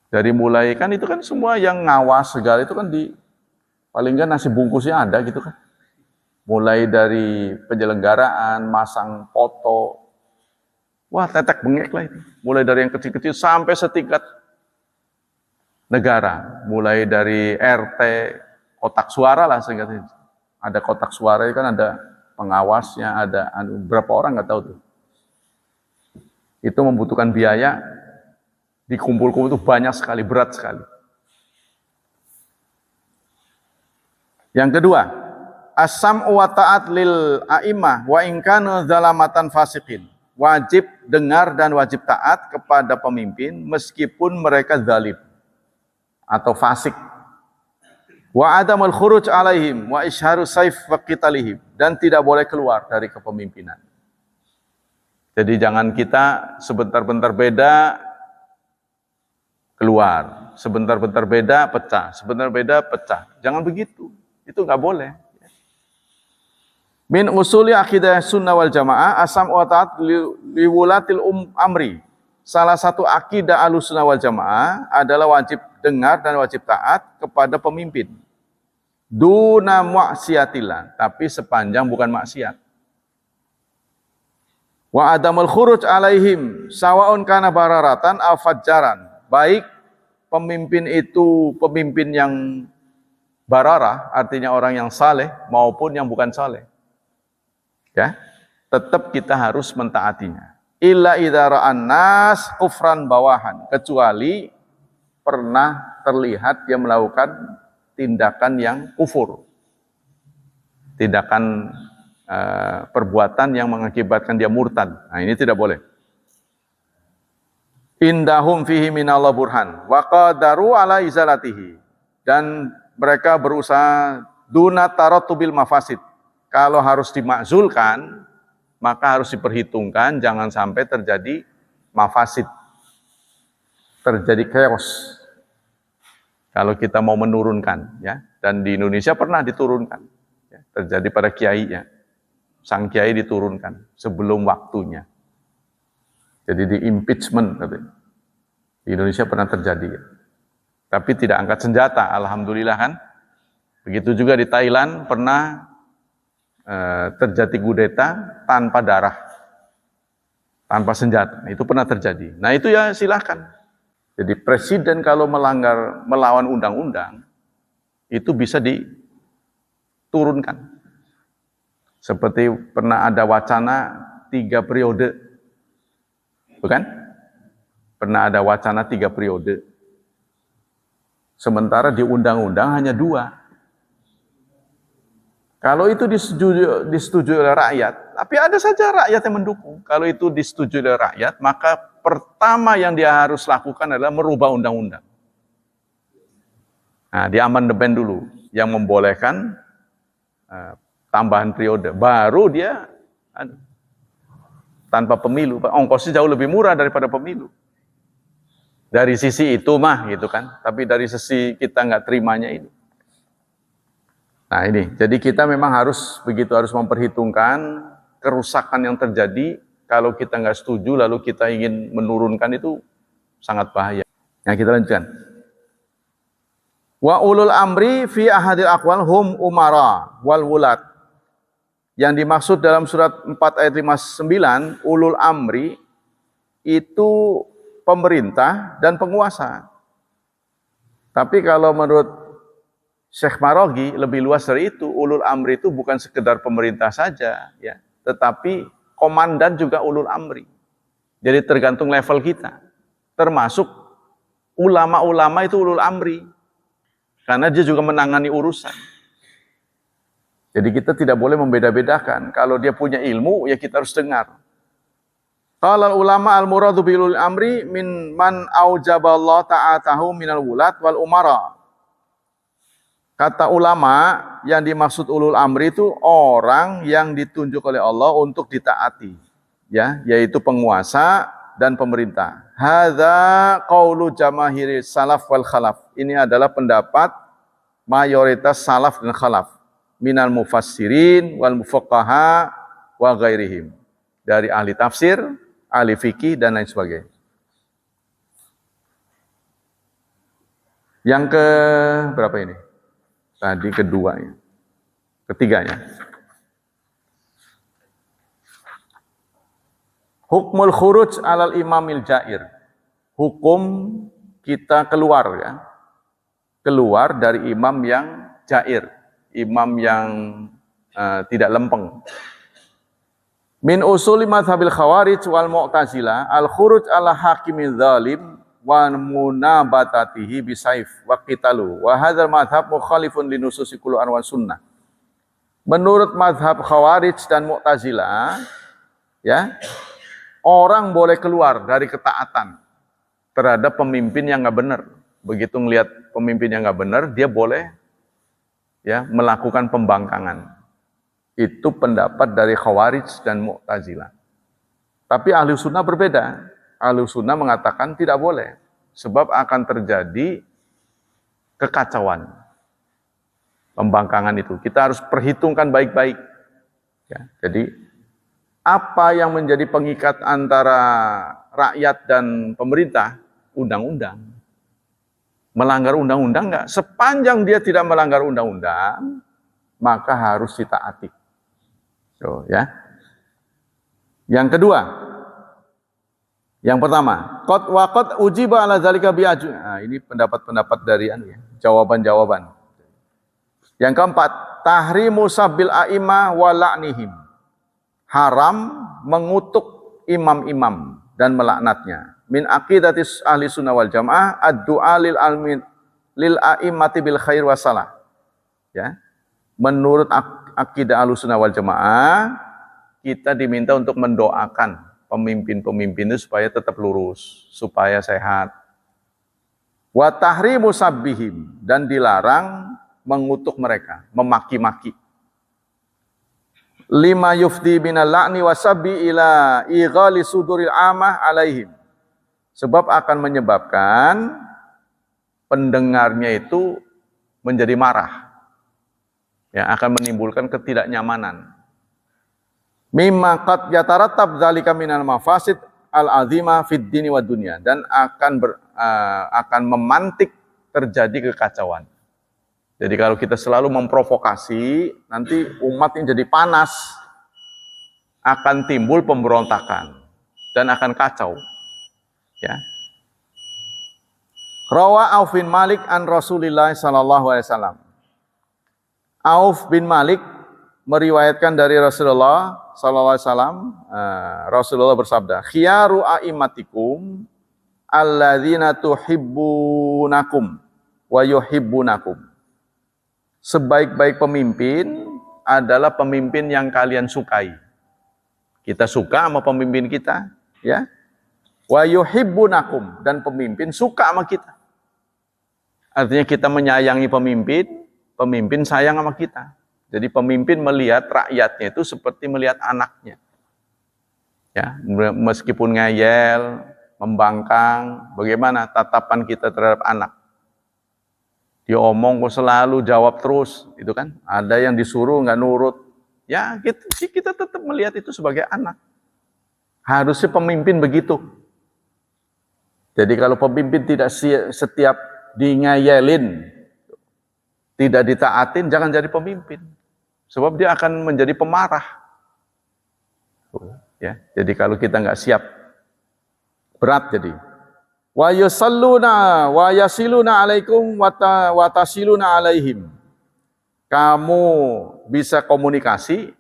Dari mulai kan itu kan semua yang ngawas segala itu kan paling nggak nasi bungkusnya ada gitu kan. Mulai dari penyelenggaraan, masang foto, wah tetek bengek lah itu. Mulai dari yang kecil-kecil sampai setingkat negara. Mulai dari RT, kotak suara lah sehingga ada kotak suara itu kan ada pengawasnya, ada berapa orang nggak tahu tuh. Itu membutuhkan biaya. Dikumpul-kumpul itu banyak sekali, berat sekali. Yang kedua, as-sam'u wa ta'at lil a'imah wa in kanu zalamatan fasiqin. Wajib dengar dan wajib taat kepada pemimpin meskipun mereka zalim atau fasik. Wa adamul khuruj alaihim wa isharu saif wa qitalihim, dan tidak boleh keluar dari kepemimpinan. Jadi jangan kita sebentar-bentar beda keluar, sebentar-bentar beda pecah, sebentar beda pecah. Jangan begitu, itu nggak boleh. Min usuli akidah sunnah wal jamaah asam wa ta'at liwulatil amri. Salah satu akidah ahlussunnah wal jamaah adalah wajib dengar dan wajib taat kepada pemimpin. Duna maksiatillah, tapi sepanjang bukan maksiat. Wa adamul khuruj alaihim sawaun kana bararatan aw fajjaran. Baik pemimpin itu pemimpin yang bararah, artinya orang yang saleh maupun yang bukan saleh. Ya, tetap kita harus mentaatinya. Illa idza ra'an nas kufran bawahan, kecuali pernah terlihat dia melakukan tindakan yang kufur. Tindakan perbuatan yang mengakibatkan dia murtad. Nah, ini tidak boleh. Indahum fihi minallah burhan wa qadaru ala izalatihi, dan mereka berusaha duna tarattubil mafasid. Kalau harus dimakzulkan, maka harus diperhitungkan jangan sampai terjadi mafasid, terjadi chaos. Kalau kita mau menurunkan, ya, Dan di Indonesia pernah diturunkan, ya, terjadi pada kiainya. Sang kiai diturunkan sebelum waktunya. Jadi di impeachment katanya. Di Indonesia pernah terjadi. Ya. Tapi tidak angkat senjata, alhamdulillah kan. Begitu juga di Thailand pernah terjadi kudeta tanpa darah, tanpa senjata. Itu pernah terjadi. Nah itu ya silahkan. Jadi presiden kalau melawan undang-undang, itu bisa diturunkan. Seperti pernah ada wacana 3 periode. Bukan? Pernah ada wacana 3 periode. Sementara di undang-undang hanya 2. Kalau itu disetujui oleh rakyat, tapi ada saja rakyat yang mendukung. Kalau itu disetujui oleh rakyat, maka pertama yang dia harus lakukan adalah merubah undang-undang. Nah, di amandemen dulu, yang membolehkan tambahan periode. Baru dia tanpa pemilu, ongkosnya jauh lebih murah daripada pemilu. Dari sisi itu mah gitu kan, tapi dari sisi kita nggak terimanya ini. Nah ini, jadi kita memang harus memperhitungkan kerusakan yang terjadi kalau kita nggak setuju lalu kita ingin menurunkan itu sangat bahaya. Nah kita lanjutkan. Wa ulul amri fi ahadil aqwal hum umara wal wulat. Yang dimaksud dalam surat 4 ayat 59, ulul amri itu pemerintah dan penguasa. Tapi kalau menurut Syekh Marogi lebih luas dari itu, ulul amri itu bukan sekedar pemerintah saja, ya, tetapi komandan juga ulul amri. Jadi tergantung level kita. Termasuk ulama-ulama itu ulul amri, karena dia juga menangani urusan. Jadi kita tidak boleh membeda-bedakan. Kalau dia punya ilmu, ya kita harus dengar. Qala ulama al-muradu bil ulul amri min man aujaballahu ta'atahu minal wulat wal umara. Kata ulama, yang dimaksud ulul amri itu orang yang ditunjuk oleh Allah untuk ditaati, ya, yaitu penguasa dan pemerintah. Hadza qaulu jamaahiri salaf wal khalaf. Ini adalah pendapat mayoritas salaf dan khalaf. Minal mufassirin wal mufuqaha wa ghairihim. Dari ahli tafsir, ahli fikih dan lain sebagainya. Yang ke berapa ini? Tadi keduanya. Ketiganya. Hukmul khuruj alal imamil jair. Hukum kita keluar, ya. Keluar dari imam yang jair. Imam yang tidak lempeng. Min usuli madhabil khawarij wal mu'tazilah al khuruj ala hakimil zalim wa munabatatihi bisaif wa qitalu wa hadzal madhab mukhalifun li nususi Qur'an wa sunnah. Menurut madhab Khawarij dan Mu'tazilah, ya, orang boleh keluar dari ketaatan terhadap pemimpin yang nggak benar. Begitu ngelihat pemimpin yang nggak benar, dia boleh, ya, melakukan pembangkangan. Itu pendapat dari Khawarij dan Mu'tazilah. Tapi ahli sunnah berbeda. Ahli sunnah mengatakan tidak boleh, sebab akan terjadi kekacauan. Pembangkangan itu kita harus perhitungkan baik-baik. Ya, jadi apa yang menjadi pengikat antara rakyat dan pemerintah? Undang-undang. Melanggar undang-undang enggak? Sepanjang dia tidak melanggar undang-undang, maka harus ditaati. So, ya. Yang kedua, yang pertama, qad waqad ujiba ala zalika bi'aju. Nah, ini pendapat-pendapat dari jawaban-jawaban. Yang keempat, tahrimu sabbil a'imah wa la'nihim. Haram mengutuk imam-imam dan melaknatnya. Min aqidatis ahli sunnah wal jamaah ad-du'a lil a'immati bil khair wa salah. Ya. Menurut akidah ahli sunnah wal jamaah, kita diminta untuk mendoakan pemimpin-pemimpin itu supaya tetap lurus, supaya sehat. Wa tahrimu sabbihim, dan dilarang mengutuk mereka, memaki-maki. Lima yufdi minal la'ni wa sabbi ila ighali suduril amah alaihim. Sebab akan menyebabkan pendengarnya itu menjadi marah. Ya, akan menimbulkan ketidaknyamanan. Mimma qad yatarattab dzalika minal mafasid al-azimah fid dini wad dunya, dan akan memantik terjadi kekacauan. Jadi kalau kita selalu memprovokasi, nanti umat ini jadi panas, akan timbul pemberontakan dan akan kacau. Ya. Rawa Auf bin Malik an Rasulillah sallallahu alaihi wasallam. Auf bin Malik meriwayatkan dari Rasulullah sallallahu alaihi wasallam, Rasulullah bersabda, "Khiyaru a'immatikum alladzina tuhibbunakum wa yuhibbunakum." Sebaik-baik pemimpin adalah pemimpin yang kalian sukai. Kita suka sama pemimpin kita, ya. Wa yuhibbunakum, dan pemimpin suka sama kita. Artinya kita menyayangi pemimpin, pemimpin sayang sama kita. Jadi pemimpin melihat rakyatnya itu seperti melihat anaknya. Ya, meskipun ngeyel, membangkang, bagaimana tatapan kita terhadap anak? Dia omong kok selalu jawab terus, itu kan? Ada yang disuruh nggak nurut. Ya, kita tetap melihat itu sebagai anak. Harusnya pemimpin begitu. Jadi kalau pemimpin tidak setiap ngeyelin, tidak ditaatin, jangan jadi pemimpin. Sebab dia akan menjadi pemarah. Ya, jadi kalau kita nggak siap, berat jadi. Wa yusalluna wa yasiluna alaikum wa tasiluna alaihim. Kamu bisa komunikasi,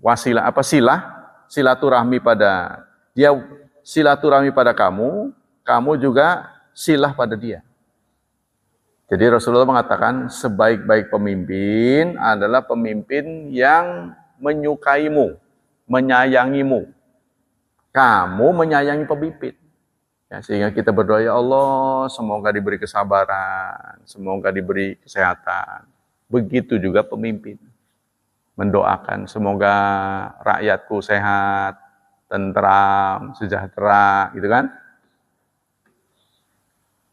wasilah apa silaturahmi pada dia, silaturahmi pada kamu, kamu juga silah pada dia. Jadi Rasulullah mengatakan sebaik-baik pemimpin adalah pemimpin yang menyukaimu, menyayangimu. Kamu menyayangi pemimpin. Ya, sehingga kita berdoa, ya Allah, semoga diberi kesabaran, semoga diberi kesehatan. Begitu juga pemimpin. Mendoakan semoga rakyatku sehat, tentram, sejahtera, gitu kan?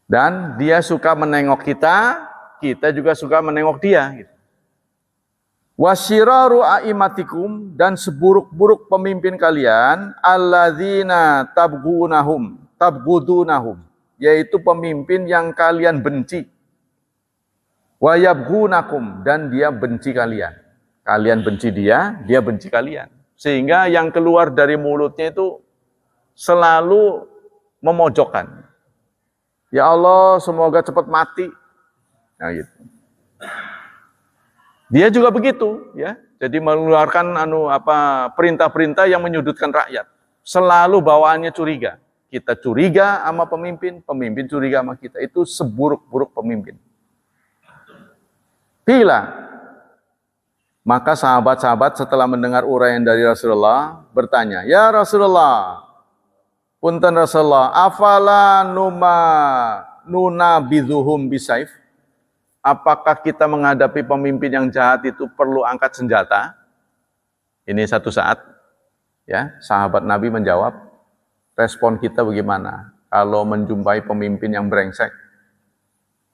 Dan dia suka menengok kita, kita juga suka menengok dia. Gitu. Wasyiraru a'imatikum, dan seburuk-buruk pemimpin kalian, alladzina tabgudunahum, yaitu pemimpin yang kalian benci. Wayabgunakum, dan dia benci kalian. Kalian benci dia, dia benci kalian. Sehingga yang keluar dari mulutnya itu selalu memojokkan. Ya Allah, semoga cepat mati. Nah, gitu. Dia juga begitu, ya. Jadi mengeluarkan perintah-perintah yang menyudutkan rakyat. Selalu bawaannya curiga. Kita curiga sama pemimpin, pemimpin curiga sama kita. Itu seburuk-buruk pemimpin. Bila maka sahabat-sahabat setelah mendengar uraian dari Rasulullah bertanya, "Ya Rasulullah, punten Rasulullah, afala nunabizuhum bisaif?" Apakah kita menghadapi pemimpin yang jahat itu perlu angkat senjata? Ini satu saat, ya, sahabat Nabi menjawab, respon kita bagaimana kalau menjumpai pemimpin yang brengsek?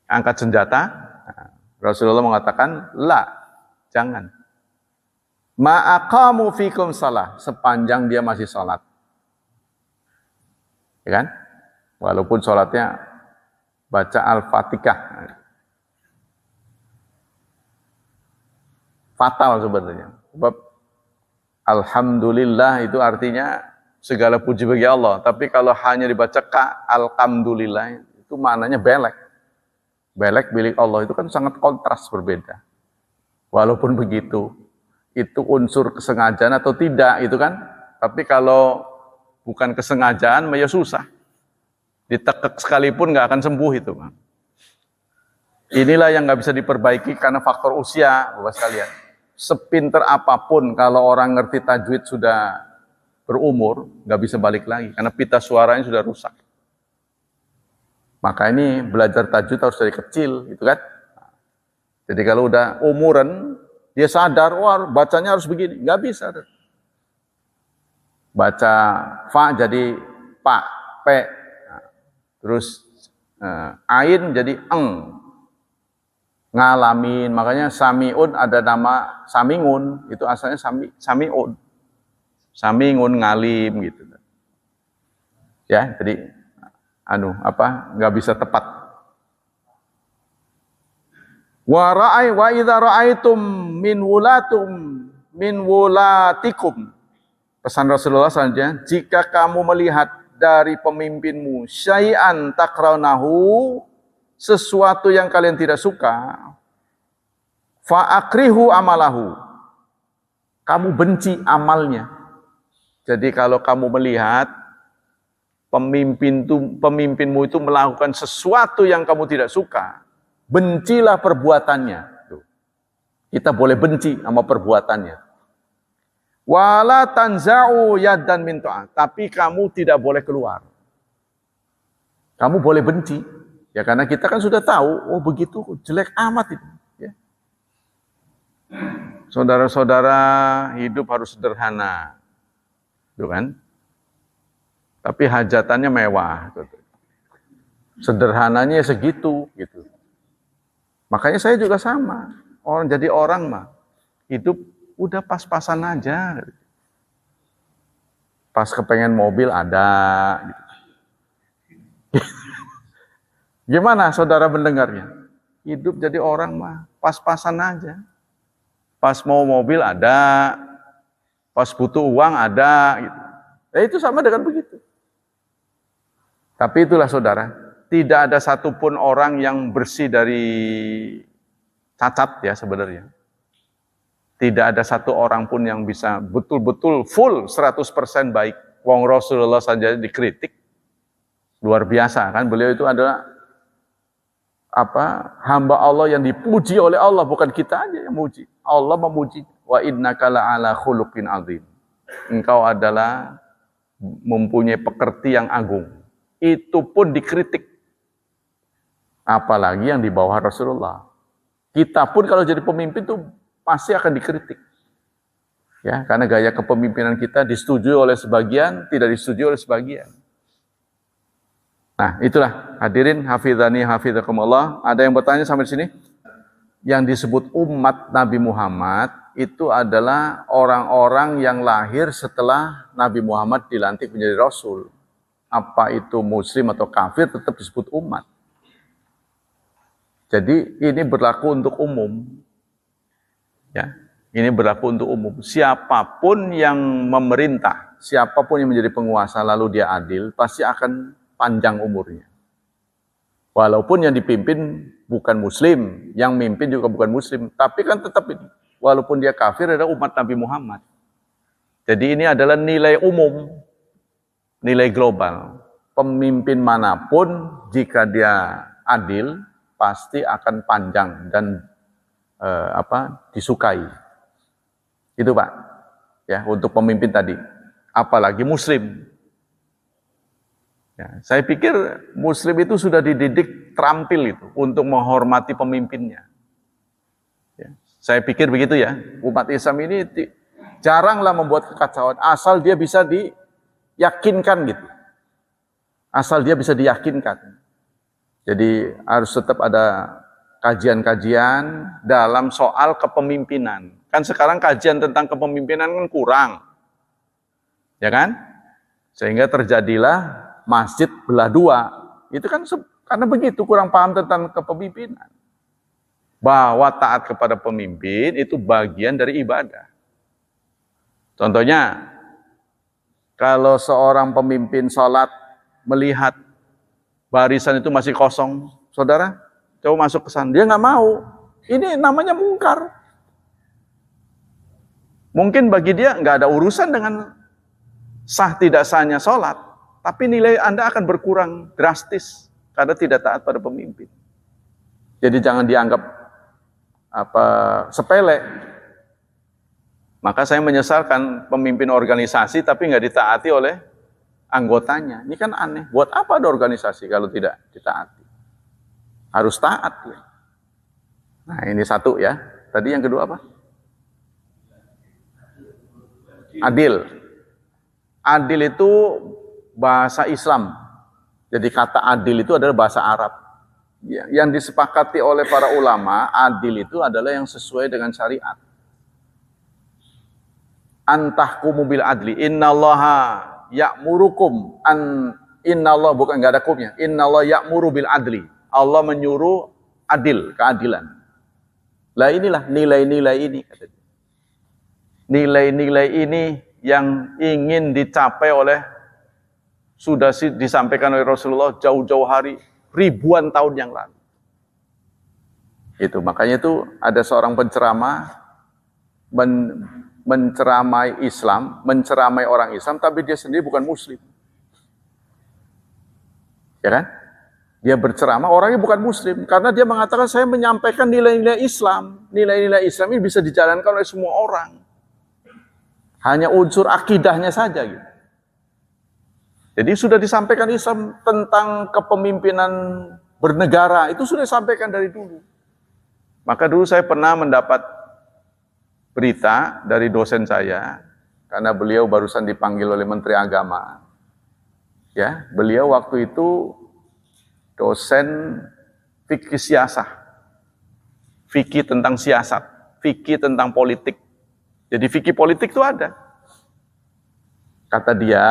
Angkat senjata? Nah, Rasulullah mengatakan, la, jangan. Ma'aqamu fikum salah, sepanjang dia masih sholat. Ya kan? Walaupun sholatnya baca Al-Fatihah. Fatal sebenarnya. Sebab Alhamdulillah itu artinya segala puji bagi Allah. Tapi kalau hanya dibaca Alhamdulillah, itu maknanya belek. Belek milik Allah itu kan sangat kontras berbeda. Walaupun begitu, itu unsur kesengajaan atau tidak, itu kan. Tapi kalau bukan kesengajaan, ya susah. Ditekek sekalipun nggak akan sembuh itu. Inilah yang nggak bisa diperbaiki karena faktor usia, Bapak sekalian. Sepinter apapun, kalau orang ngerti tajwid sudah berumur, nggak bisa balik lagi karena pita suaranya sudah rusak. Maka ini belajar tajwid harus dari kecil, gitu kan? Jadi kalau udah umuran, dia sadar, wah bacanya harus begini, nggak bisa. Baca fa jadi pa, pe, terus ain jadi eng. ngalamin. Makanya samiun ada nama samingun, itu asalnya samiun. Samingun ngalim gitu. Ya, jadi nggak bisa tepat. Wa idza ra'aitum min wulatikum. Pesan Rasulullah selanjutnya, jika kamu melihat dari pemimpinmu syai'an takraunahu, sesuatu yang kalian tidak suka, fa'akrihu amalahu, kamu benci amalnya. Jadi kalau kamu melihat pemimpinmu itu melakukan sesuatu yang kamu tidak suka, bencilah perbuatannya. Kita boleh benci sama perbuatannya. Wala tanza'u yaddan min ta'ah, tapi kamu tidak boleh keluar. Kamu boleh benci, ya karena kita kan sudah tahu, oh begitu jelek amat itu. Ya. Saudara-saudara, hidup harus sederhana, gitu kan? Tapi hajatannya mewah. Gitu. Sederhananya segitu, gitu. Makanya saya juga sama. Jadi orang mah hidup udah pas-pasan aja. Pas kepengen mobil ada. Gitu. Gimana saudara mendengarnya? Hidup jadi orang mah pas-pasan aja. Pas mau mobil ada, pas butuh uang ada. Gitu. Itu sama dengan begitu. Tapi itulah saudara, tidak ada satupun orang yang bersih dari cacat ya sebenarnya. Tidak ada satu orang pun yang bisa betul-betul full 100% baik. Wong Rasulullah saja dikritik. Luar biasa kan, beliau itu adalah hamba Allah yang dipuji oleh Allah, bukan kita aja yang muji. Allah memuji. Wa innaka la'ala khuluqin azim. Engkau adalah mempunyai pekerti yang agung. Itu pun dikritik. Apalagi yang di bawah Rasulullah. Kita pun kalau jadi pemimpin tuh pasti akan dikritik. Ya, karena gaya kepemimpinan kita disetujui oleh sebagian, tidak disetujui oleh sebagian. Nah, itulah hadirin hafizani hafizakumullah. Ada yang bertanya sampai sini? Yang disebut umat Nabi Muhammad itu adalah orang-orang yang lahir setelah Nabi Muhammad dilantik menjadi Rasul. Apa itu muslim atau kafir tetap disebut umat. Jadi ini berlaku untuk umum. Ya, ini berlaku untuk umum. Siapapun yang memerintah, siapapun yang menjadi penguasa lalu dia adil, pasti akan panjang umurnya. Walaupun yang dipimpin bukan muslim, yang mimpin juga bukan muslim, tapi kan tetap ini. Walaupun dia kafir adalah umat Nabi Muhammad. Jadi ini adalah nilai umum, nilai global. Pemimpin manapun jika dia adil pasti akan panjang dan disukai. Itu Pak. Ya, untuk pemimpin tadi. Apalagi muslim. Ya, saya pikir muslim itu sudah dididik terampil itu untuk menghormati pemimpinnya. Ya, saya pikir begitu ya. Umat Islam ini jaranglah membuat kekacauan asal dia bisa diyakinkan gitu. Asal dia bisa diyakinkan. Jadi harus tetap ada kajian-kajian dalam soal kepemimpinan. Kan sekarang kajian tentang kepemimpinan kan kurang. Ya kan? Sehingga terjadilah masjid belah dua. Itu kan karena begitu kurang paham tentang kepemimpinan. Bahwa taat kepada pemimpin itu bagian dari ibadah. Contohnya, kalau seorang pemimpin sholat melihat barisan itu masih kosong, saudara, coba masuk ke sana. Dia nggak mau. Ini namanya mungkar. Mungkin bagi dia nggak ada urusan dengan sah tidak sahnya sholat, tapi nilai Anda akan berkurang drastis karena tidak taat pada pemimpin. Jadi jangan dianggap sepele. Maka saya menyesalkan pemimpin organisasi tapi nggak ditaati oleh anggotanya. Ini kan aneh. Buat apa ada organisasi kalau tidak ditaati? Harus taat ya. Nah ini satu ya. Tadi yang kedua apa? Adil. Adil itu bahasa Islam. Jadi kata adil itu adalah bahasa Arab. yang disepakati oleh para ulama, adil itu adalah yang sesuai dengan syariat. Antahkumu bil adli, innallaha ya'murukum innallah, bukan, enggak ada kumnya. Innallah ya'muru bil adli. Allah menyuruh adil, keadilan. Lah inilah nilai-nilai ini, kata dia. Nilai-nilai ini yang ingin dicapai oleh, sudah disampaikan oleh Rasulullah jauh-jauh hari, ribuan tahun yang lalu. Itu makanya itu ada seorang penceramah menceramai Islam, menceramai orang Islam, tapi dia sendiri bukan Muslim. Ya kan? Dia berceramah, orangnya bukan Muslim, karena dia mengatakan saya menyampaikan nilai-nilai Islam. Nilai-nilai Islam ini bisa dijalankan oleh semua orang. Hanya unsur akidahnya saja gitu. Jadi sudah disampaikan Islam tentang kepemimpinan bernegara, itu sudah disampaikan dari dulu. Maka dulu saya pernah mendapat berita dari dosen saya, karena beliau barusan dipanggil oleh Menteri Agama. Ya, beliau waktu itu dosen fikih siasah, fikih tentang siasat, fikih tentang politik. Jadi fikih politik itu ada. Kata dia,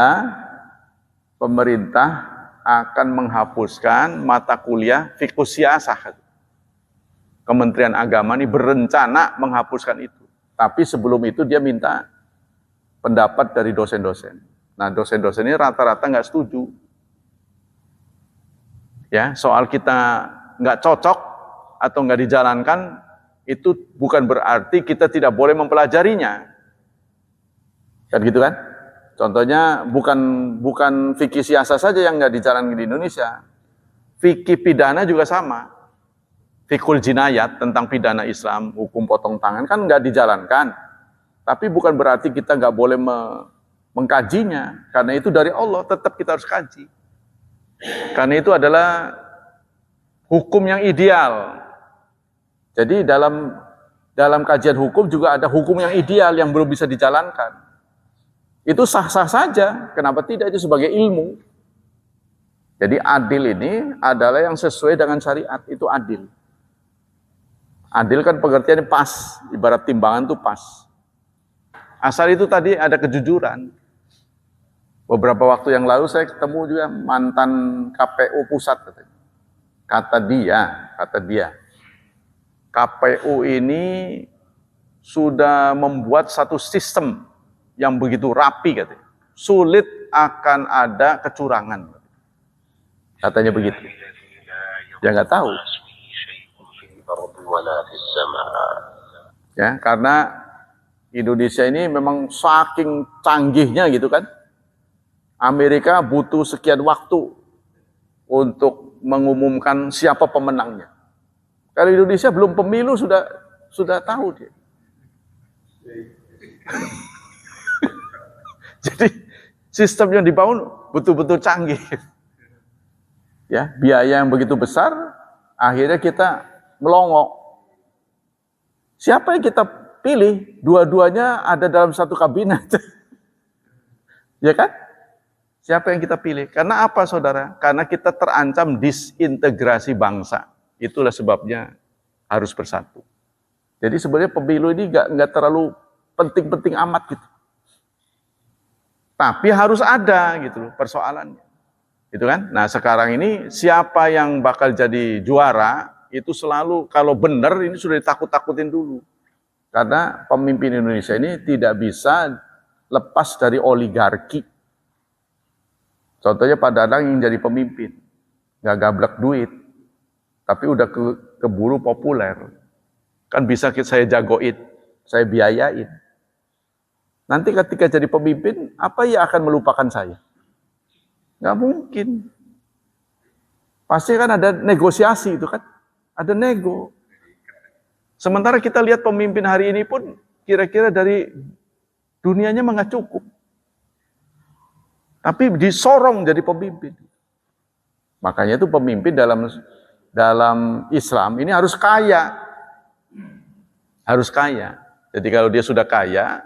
pemerintah akan menghapuskan mata kuliah fikih siasah. Kementerian Agama ini berencana menghapuskan itu. Tapi sebelum itu dia minta pendapat dari dosen-dosen. Nah, dosen-dosen ini rata-rata nggak setuju. Ya, soal kita nggak cocok atau nggak dijalankan, itu bukan berarti kita tidak boleh mempelajarinya. Kan gitu kan? Contohnya bukan fikih siasah saja yang nggak dijalankan di Indonesia. Fikih pidana juga sama. Fikul jinayat tentang pidana Islam, hukum potong tangan kan nggak dijalankan. Tapi bukan berarti kita nggak boleh mengkajinya. Karena itu dari Allah, tetap kita harus kaji. Karena itu adalah hukum yang ideal. Jadi dalam kajian hukum juga ada hukum yang ideal yang belum bisa dijalankan. Itu sah-sah saja, kenapa tidak, itu sebagai ilmu. Jadi adil ini adalah yang sesuai dengan syariat, itu adil. Adil kan pengertiannya pas, ibarat timbangan itu pas. Asal itu tadi ada kejujuran. Beberapa waktu yang lalu saya ketemu juga mantan KPU pusat. Kata dia, KPU ini sudah membuat satu sistem yang begitu rapi, katanya. Sulit akan ada kecurangan. Katanya begitu. Ya nggak tahu. Ya, karena Indonesia ini memang saking canggihnya gitu kan. Amerika butuh sekian waktu untuk mengumumkan siapa pemenangnya. Kalau Indonesia belum pemilu sudah tahu dia. Jadi sistem yang dibangun betul-betul canggih. Ya, biaya yang begitu besar, akhirnya kita melongo. Siapa yang kita pilih? Dua-duanya ada dalam satu kabinet. Ya kan? Siapa yang kita pilih? Karena apa, saudara? Karena kita terancam disintegrasi bangsa. Itulah sebabnya harus bersatu. Jadi sebenarnya pemilu ini nggak terlalu penting-penting amat gitu. Tapi harus ada gitu loh persoalannya. Gitu kan? Nah sekarang ini siapa yang bakal jadi juara, itu selalu kalau benar ini sudah ditakut-takutin dulu. Karena pemimpin Indonesia ini tidak bisa lepas dari oligarki. Contohnya Pak Dadang yang jadi pemimpin, nggak gablek duit, tapi udah keburu populer. Kan bisa saya jagoin, saya biayain. Nanti ketika jadi pemimpin, apa ya akan melupakan saya? Nggak mungkin. Pasti kan ada negosiasi itu kan, ada nego. Sementara kita lihat pemimpin hari ini pun kira-kira dari dunianya nggak cukup. Tapi disorong jadi pemimpin. Makanya itu pemimpin dalam Islam ini harus kaya. Harus kaya. Jadi kalau dia sudah kaya,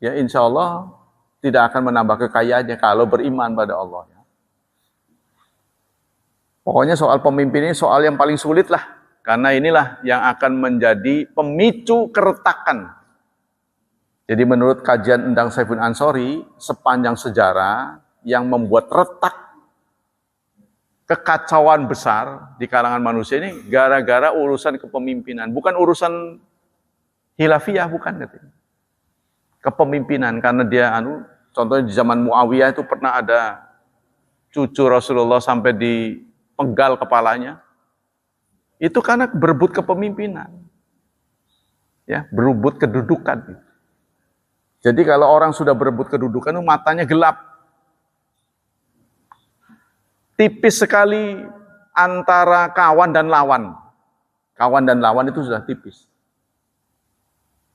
ya insya Allah tidak akan menambah kekayaannya kalau beriman pada Allah. Pokoknya soal pemimpin ini soal yang paling sulit lah. Karena inilah yang akan menjadi pemicu keretakan. Jadi menurut kajian Endang Saiful Ansori, sepanjang sejarah yang membuat retak kekacauan besar di kalangan manusia ini gara-gara urusan kepemimpinan. Bukan urusan hilafiyah, bukan. Kepemimpinan, karena dia, contohnya di zaman Muawiyah itu pernah ada cucu Rasulullah sampai dipenggal kepalanya. Itu karena berebut kepemimpinan. Ya, berebut kedudukan. Jadi kalau orang sudah berebut kedudukan itu matanya gelap. Tipis sekali antara kawan dan lawan. Kawan dan lawan itu sudah tipis.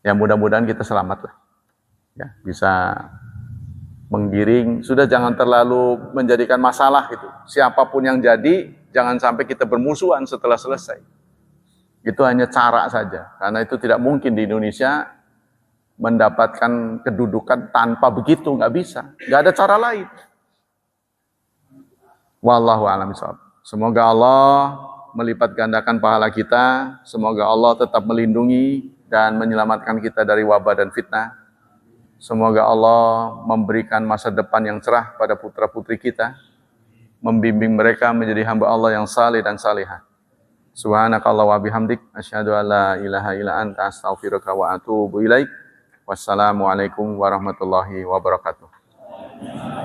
Ya mudah-mudahan kita selamat lah. Ya, bisa menggiring, sudah jangan terlalu menjadikan masalah gitu. Siapapun yang jadi, jangan sampai kita bermusuhan setelah selesai. Itu hanya cara saja, karena itu tidak mungkin di Indonesia mendapatkan kedudukan tanpa begitu, nggak bisa, nggak ada cara lain. Wallahu a'lam bishawab. Semoga Allah melipat gandakan pahala kita, semoga Allah tetap melindungi dan menyelamatkan kita dari wabah dan fitnah. Semoga Allah memberikan masa depan yang cerah pada putra-putri kita, membimbing mereka menjadi hamba Allah yang saleh dan salihah. Subhanakallah wa bihamdik, asyhadu an la ilaha illa anta, astaghfiruka wa atubu ilaik. Wassalamualaikum warahmatullahi wabarakatuh.